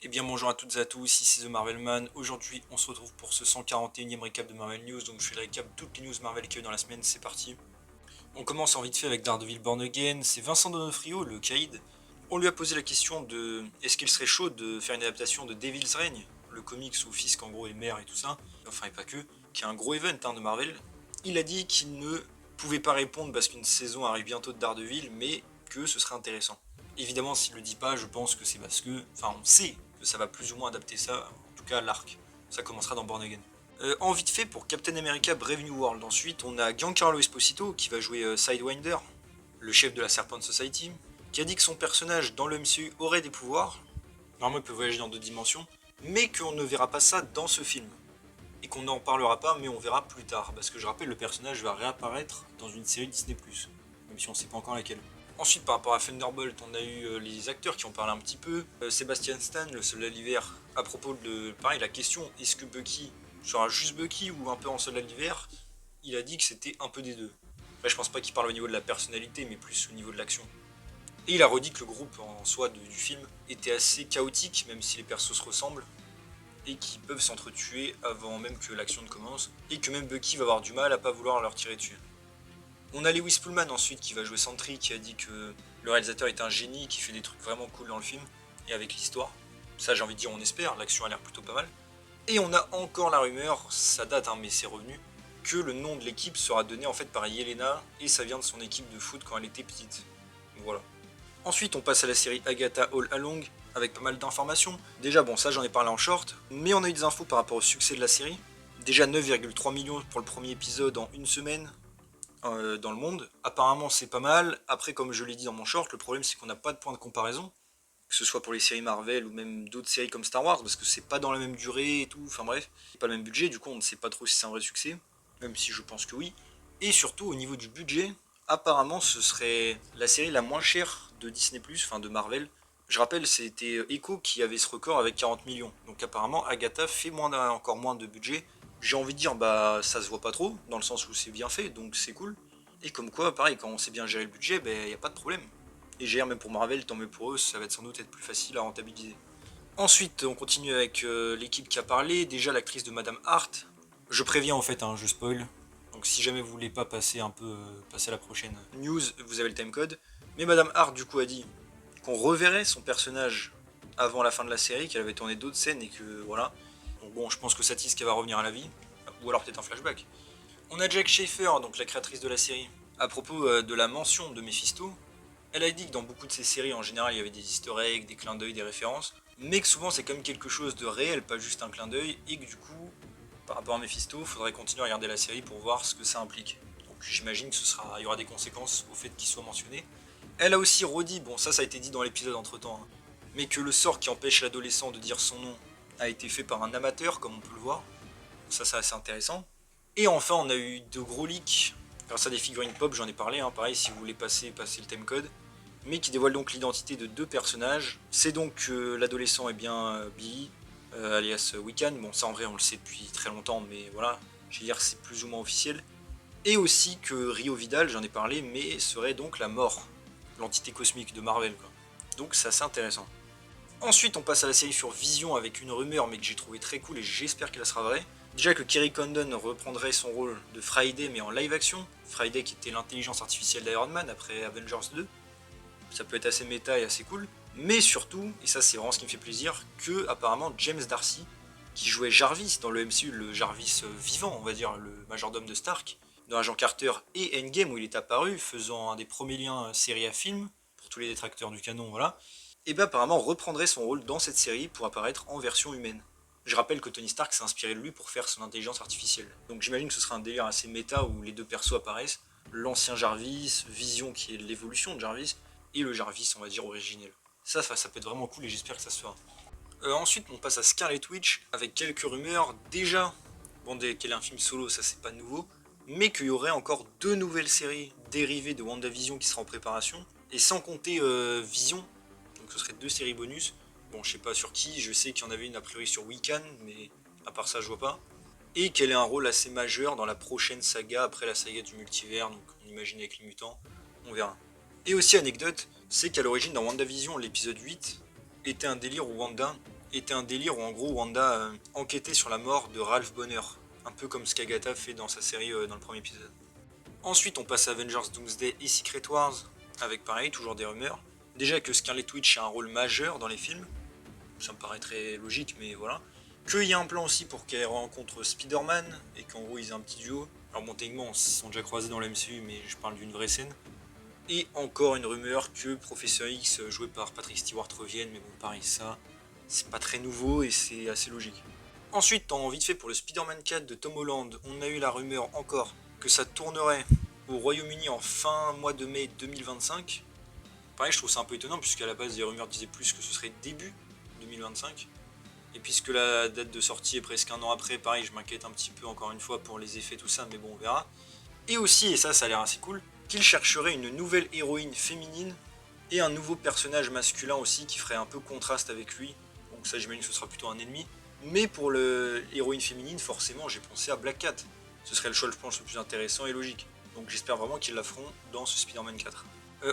Eh bien bonjour à toutes et à tous, ici The Marvelman. Aujourd'hui on se retrouve pour ce 141e récap de Marvel News. Donc je fais le récap de toutes les news Marvel qu'il y a eu dans la semaine, c'est parti. On commence en vite fait avec Daredevil Born Again. C'est Vincent D'Onofrio, le Caïd. On lui a posé la question de est-ce qu'il serait chaud de faire une adaptation de Devil's Reign, le comics où Fisk en gros est maire et tout ça, enfin et pas que, qui est un gros event de Marvel. Il a dit qu'il ne pouvait pas répondre parce qu'une saison arrive bientôt de Daredevil, mais que ce serait intéressant. Évidemment, s'il le dit pas, je pense que c'est parce que, enfin, on sait que ça va plus ou moins adapter ça, en tout cas l'arc. Ça commencera dans Born Again. En vite fait, pour Captain America Brave New World, ensuite, on a Giancarlo Esposito qui va jouer Sidewinder, le chef de la Serpent Society, qui a dit que son personnage dans le MCU aurait des pouvoirs. Normalement, il peut voyager dans 2 dimensions, mais qu'on ne verra pas ça dans ce film. Et qu'on n'en parlera pas, mais on verra plus tard. Parce que je rappelle, le personnage va réapparaître dans une série Disney+, même si on ne sait pas encore laquelle. Ensuite, par rapport à Thunderbolt, on a eu les acteurs qui ont parlé un petit peu. Sébastien Stan, le soldat d'hiver, à propos de, pareil, la question, est-ce que Bucky sera juste Bucky ou un peu en soldat d'hiver, il a dit que c'était un peu des deux. Après, je pense pas qu'il parle au niveau de la personnalité, mais plus au niveau de l'action. Et il a redit que le groupe en soi du film était assez chaotique, même si les persos se ressemblent, et qu'ils peuvent s'entretuer avant même que l'action ne commence, et que même Bucky va avoir du mal à pas vouloir leur tirer dessus. On a Lewis Pullman ensuite qui va jouer Sentry, qui a dit que le réalisateur est un génie, qui fait des trucs vraiment cool dans le film, et avec l'histoire. Ça j'ai envie de dire on espère, l'action a l'air plutôt pas mal. Et on a encore la rumeur, ça date mais c'est revenu, que le nom de l'équipe sera donné en fait par Yelena, et ça vient de son équipe de foot quand elle était petite. Voilà. Ensuite on passe à la série Agatha All Along, avec pas mal d'informations. Déjà bon ça j'en ai parlé en short, mais on a eu des infos par rapport au succès de la série. Déjà 9,3 millions pour le premier épisode en une semaine, dans le monde. Apparemment c'est pas mal. Après comme je l'ai dit dans mon short, le problème c'est qu'on n'a pas de point de comparaison, que ce soit pour les séries Marvel ou même d'autres séries comme Star Wars, parce que c'est pas dans la même durée et tout, enfin bref, c'est pas le même budget, du coup on ne sait pas trop si c'est un vrai succès, même si je pense que oui. Et surtout au niveau du budget, apparemment ce serait la série la moins chère de Disney+, enfin de Marvel. Je rappelle, c'était Echo qui avait ce record avec 40 millions. Donc apparemment Agatha fait encore moins de budget. J'ai envie de dire, bah ça se voit pas trop, dans le sens où c'est bien fait, donc c'est cool. Et comme quoi, pareil, quand on sait bien gérer le budget, ben y a pas de problème. Et GR même pour Marvel, tant mieux pour eux, ça va sans doute être plus facile à rentabiliser. Ensuite, on continue avec l'équipe qui a parlé. Déjà, l'actrice de Madame Hart. Je préviens en fait, je spoil. Donc si jamais vous voulez pas passer passer à la prochaine news, vous avez le timecode. Mais Madame Hart du coup a dit qu'on reverrait son personnage avant la fin de la série, qu'elle avait tourné d'autres scènes et que voilà. Donc bon, je pense que ça tease qu'elle va revenir à la vie. Ou alors peut-être un flashback. On a Jack Schaefer, donc la créatrice de la série, à propos de la mention de Mephisto. Elle a dit que dans beaucoup de ces séries, en général, il y avait des easter eggs, des clins d'œil, des références, mais que souvent c'est quand même quelque chose de réel, pas juste un clin d'œil, et que du coup, par rapport à Mephisto, il faudrait continuer à regarder la série pour voir ce que ça implique. Donc j'imagine il y aura des conséquences au fait qu'il soit mentionné. Elle a aussi redit, bon ça a été dit dans l'épisode entre temps, mais que le sort qui empêche l'adolescent de dire son nom a été fait par un amateur, comme on peut le voir. Ça c'est assez intéressant. Et enfin, on a eu de gros leaks grâce à des figurines pop, j'en ai parlé, pareil, si vous voulez passer le timecode, mais qui dévoilent donc l'identité de 2 personnages. C'est donc l'adolescent est bien Billy, alias Wiccan. Bon, ça en vrai, on le sait depuis très longtemps, mais voilà, je veux dire, c'est plus ou moins officiel. Et aussi que Rio Vidal, j'en ai parlé, mais serait donc la mort, l'entité cosmique de Marvel, quoi. Donc c'est assez intéressant. Ensuite, on passe à la série sur Vision avec une rumeur, mais que j'ai trouvé très cool et j'espère qu'elle sera vraie. Déjà que Kerry Condon reprendrait son rôle de Friday, mais en live action. Friday qui était l'intelligence artificielle d'Iron Man après Avengers 2. Ça peut être assez méta et assez cool. Mais surtout, et ça c'est vraiment ce qui me fait plaisir, que apparemment James Darcy, qui jouait Jarvis dans le MCU, le Jarvis vivant, on va dire, le majordome de Stark, dans Agent Carter et Endgame où il est apparu, faisant un des premiers liens série à film, pour tous les détracteurs du canon, voilà, et bien apparemment reprendrait son rôle dans cette série pour apparaître en version humaine. Je rappelle que Tony Stark s'est inspiré de lui pour faire son intelligence artificielle. Donc j'imagine que ce sera un délire assez méta où les deux persos apparaissent, l'ancien Jarvis, Vision qui est l'évolution de Jarvis, et le Jarvis on va dire originel. Ça peut être vraiment cool et j'espère que ça se fera. Ensuite on passe à Scarlet Witch avec quelques rumeurs. Déjà, bon qu'elle est un film solo ça c'est pas nouveau, mais qu'il y aurait encore 2 nouvelles séries dérivées de WandaVision qui sera en préparation, et sans compter Vision, donc ce serait 2 séries bonus. Bon, je sais pas sur qui, je sais qu'il y en avait une a priori sur Wiccan, mais à part ça, je vois pas. Et qu'elle ait un rôle assez majeur dans la prochaine saga, après la saga du multivers, donc on imagine avec les mutants, on verra. Et aussi, anecdote, c'est qu'à l'origine, dans WandaVision, l'épisode 8 était un délire où Wanda était un délire où en gros Wanda enquêtait sur la mort de Ralph Bonner, un peu comme ce qu'Agatha fait dans sa série dans le premier épisode. Ensuite on passe à Avengers Doomsday et Secret Wars, avec pareil, toujours des rumeurs. Déjà que Scarlet Witch a un rôle majeur dans les films, ça me paraît très logique, mais voilà. Qu'il y a un plan aussi pour qu'elle rencontre Spider-Man, et qu'en gros ils aient un petit duo. Alors bon, techniquement, ils se sont déjà croisés dans la MCU, mais je parle d'une vraie scène. Et encore une rumeur que Professeur X, joué par Patrick Stewart, revienne, mais bon, pareil, ça, c'est pas très nouveau et c'est assez logique. Ensuite, en vite fait pour le Spider-Man 4 de Tom Holland, on a eu la rumeur encore que ça tournerait au Royaume-Uni en fin mois de mai 2025. Pareil, je trouve ça un peu étonnant, puisqu'à la base, les rumeurs disaient plus que ce serait début 2025. Et puisque la date de sortie est presque un an après, pareil, je m'inquiète un petit peu encore une fois pour les effets, tout ça, mais bon, on verra. Et aussi, et ça a l'air assez cool, qu'il chercherait une nouvelle héroïne féminine et un nouveau personnage masculin aussi qui ferait un peu contraste avec lui. Donc ça, j'imagine que ce sera plutôt un ennemi. Mais pour l'héroïne féminine, forcément, j'ai pensé à Black Cat. Ce serait le choix, je pense, le plus intéressant et logique. Donc j'espère vraiment qu'ils la feront dans ce Spider-Man 4.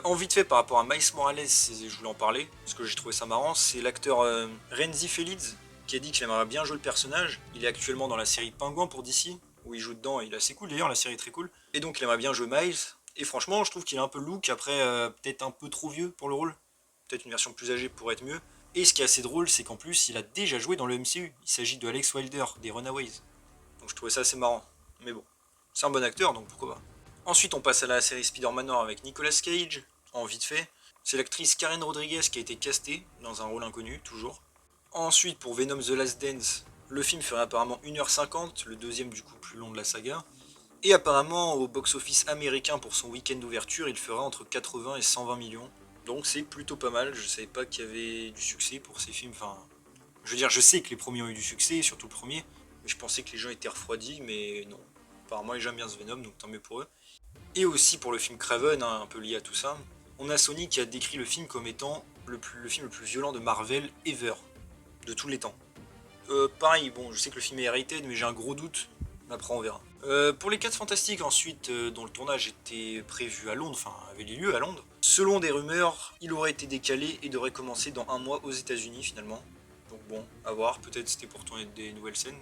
En vite fait par rapport à Miles Morales, je voulais en parler, parce que j'ai trouvé ça marrant, c'est l'acteur Renzi Felix qui a dit qu'il aimerait bien jouer le personnage. Il est actuellement dans la série Pingouin pour DC, où il joue dedans, et il est assez cool d'ailleurs, la série est très cool. Et donc il aimerait bien jouer Miles, et franchement je trouve qu'il a un peu le look, après peut-être un peu trop vieux pour le rôle, peut-être une version plus âgée pourrait être mieux. Et ce qui est assez drôle, c'est qu'en plus il a déjà joué dans le MCU, il s'agit de Alex Wilder, des Runaways. Donc je trouvais ça assez marrant, mais bon, c'est un bon acteur, donc pourquoi pas. Ensuite, on passe à la série Spider-Man Noir avec Nicolas Cage, en vite fait. C'est l'actrice Karen Rodriguez qui a été castée dans un rôle inconnu, toujours. Ensuite, pour Venom The Last Dance, le film ferait apparemment 1h50, le deuxième du coup plus long de la saga. Et apparemment, au box-office américain pour son week-end d'ouverture, il fera entre 80 et 120 millions. Donc c'est plutôt pas mal, je savais pas qu'il y avait du succès pour ces films. Enfin, je veux dire, je sais que les premiers ont eu du succès, surtout le premier, mais je pensais que les gens étaient refroidis, mais non. Apparemment, les gens aiment bien ce Venom, donc tant mieux pour eux. Et aussi pour le film Craven, hein, un peu lié à tout ça, on a Sony qui a décrit le film comme étant le film le plus violent de Marvel ever, de tous les temps. Pareil, bon, je sais que le film est rated, mais j'ai un gros doute, après on verra. Pour les 4 Fantastiques ensuite, dont le tournage était prévu à Londres, enfin avait lieu à Londres, selon des rumeurs, il aurait été décalé et devrait commencer dans un mois aux États-Unis finalement. Donc bon, à voir, peut-être c'était pour tourner des nouvelles scènes.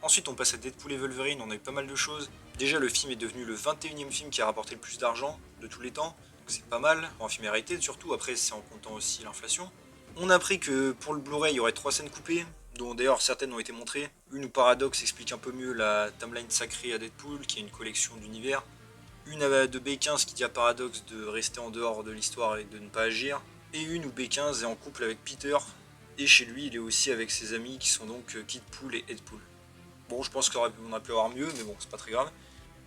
Ensuite, on passe à Deadpool et Wolverine, on a eu pas mal de choses. Déjà, le film est devenu le 21e film qui a rapporté le plus d'argent de tous les temps, donc c'est pas mal, pour un film rated surtout, après c'est en comptant aussi l'inflation. On a appris que pour le Blu-ray, il y aurait 3 scènes coupées, dont d'ailleurs certaines ont été montrées. Une où Paradox explique un peu mieux la timeline sacrée à Deadpool, qui est une collection d'univers. Une de B15 qui dit à Paradox de rester en dehors de l'histoire et de ne pas agir. Et une où B15 est en couple avec Peter, et chez lui il est aussi avec ses amis qui sont donc Kidpool et Headpool. Bon, je pense qu'on aurait pu avoir mieux, mais bon, c'est pas très grave.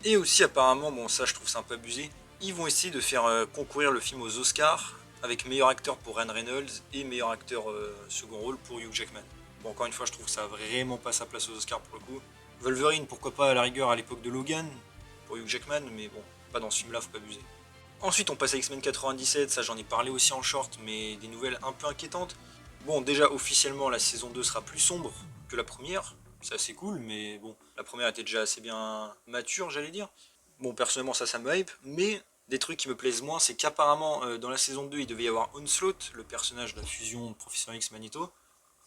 Et aussi, apparemment, bon, ça je trouve ça un peu abusé, ils vont essayer de faire concourir le film aux Oscars, avec meilleur acteur pour Ryan Reynolds et meilleur acteur second rôle pour Hugh Jackman. Bon, encore une fois, je trouve que ça a vraiment pas sa place aux Oscars pour le coup. Wolverine, pourquoi pas à la rigueur à l'époque de Logan, pour Hugh Jackman, mais bon, pas dans ce film-là, faut pas abuser. Ensuite, on passe à X-Men 97, ça j'en ai parlé aussi en short, mais des nouvelles un peu inquiétantes. Bon, déjà, officiellement, la saison 2 sera plus sombre que la première, c'est assez cool, mais bon, la première était déjà assez bien mature, j'allais dire. Bon, personnellement, ça me hype, mais des trucs qui me plaisent moins, c'est qu'apparemment, dans la saison 2, il devait y avoir Onslaught, le personnage de la fusion de Professeur X Magneto.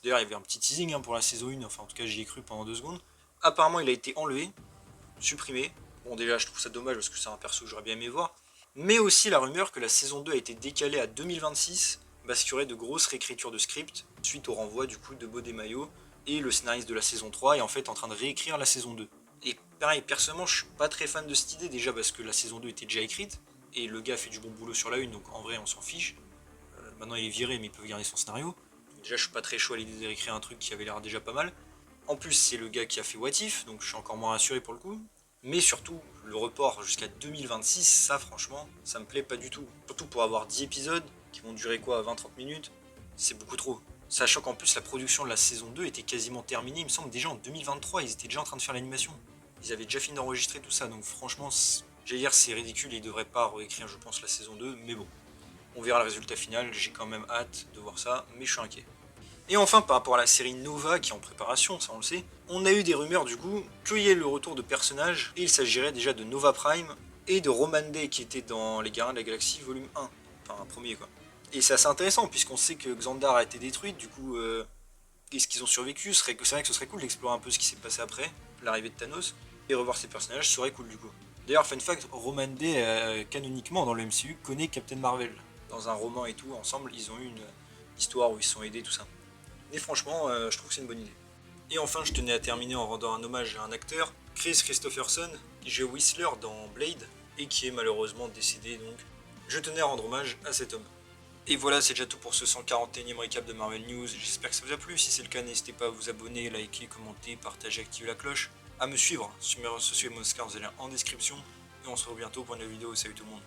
D'ailleurs, il y avait un petit teasing pour la saison 1, enfin, en tout cas, j'y ai cru pendant 2 secondes. Apparemment, il a été enlevé, supprimé. Bon, déjà, je trouve ça dommage parce que c'est un perso que j'aurais bien aimé voir. Mais aussi la rumeur que la saison 2 a été décalée à 2026, parce qu'il y aurait de grosses réécritures de script, suite au renvoi du coup de Mayo, et le scénariste de la saison 3 est en fait en train de réécrire la saison 2. Et pareil, personnellement, je suis pas très fan de cette idée, déjà parce que la saison 2 était déjà écrite, et le gars fait du bon boulot sur la une, donc en vrai, on s'en fiche. Maintenant, il est viré, mais il peut garder son scénario. Donc déjà, je suis pas très chaud à l'idée de réécrire un truc qui avait l'air déjà pas mal. En plus, c'est le gars qui a fait What If, donc je suis encore moins rassuré pour le coup. Mais surtout, le report jusqu'à 2026, ça franchement, ça me plaît pas du tout. Surtout pour avoir 10 épisodes, qui vont durer quoi, 20-30 minutes, c'est beaucoup trop. Sachant qu'en plus la production de la saison 2 était quasiment terminée, il me semble déjà en 2023, ils étaient déjà en train de faire l'animation. Ils avaient déjà fini d'enregistrer tout ça, donc franchement, j'allais dire c'est ridicule et ils devraient pas réécrire je pense la saison 2, mais bon. On verra le résultat final, j'ai quand même hâte de voir ça, mais je suis inquiet. Et enfin, par rapport à la série Nova qui est en préparation, ça on le sait, on a eu des rumeurs du coup qu'il y ait le retour de personnages, et il s'agirait déjà de Nova Prime et de Roman Day qui était dans Les Gardiens de la Galaxie volume 1, enfin un premier quoi. Et c'est assez intéressant puisqu'on sait que Xandar a été détruite, du coup est-ce qu'ils ont survécu, c'est vrai que ce serait cool d'explorer un peu ce qui s'est passé après, l'arrivée de Thanos, et revoir ces personnages serait cool du coup. D'ailleurs, fun fact, Roman Day, canoniquement dans le MCU, connaît Captain Marvel. Dans un roman et tout, ensemble, ils ont eu une histoire où ils se sont aidés, tout ça. Et franchement, je trouve que c'est une bonne idée. Et enfin, je tenais à terminer en rendant un hommage à un acteur, Chris Christopherson, qui joue Whistler dans Blade, et qui est malheureusement décédé, donc je tenais à rendre hommage à cet homme. Et voilà, c'est déjà tout pour ce 141e récap de Marvel News. J'espère que ça vous a plu. Si c'est le cas, n'hésitez pas à vous abonner, liker, commenter, partager, activer la cloche. À me suivre sur mes réseaux sociaux et mon Scar, vous allez en description. Et on se retrouve bientôt pour une nouvelle vidéo. Salut tout le monde.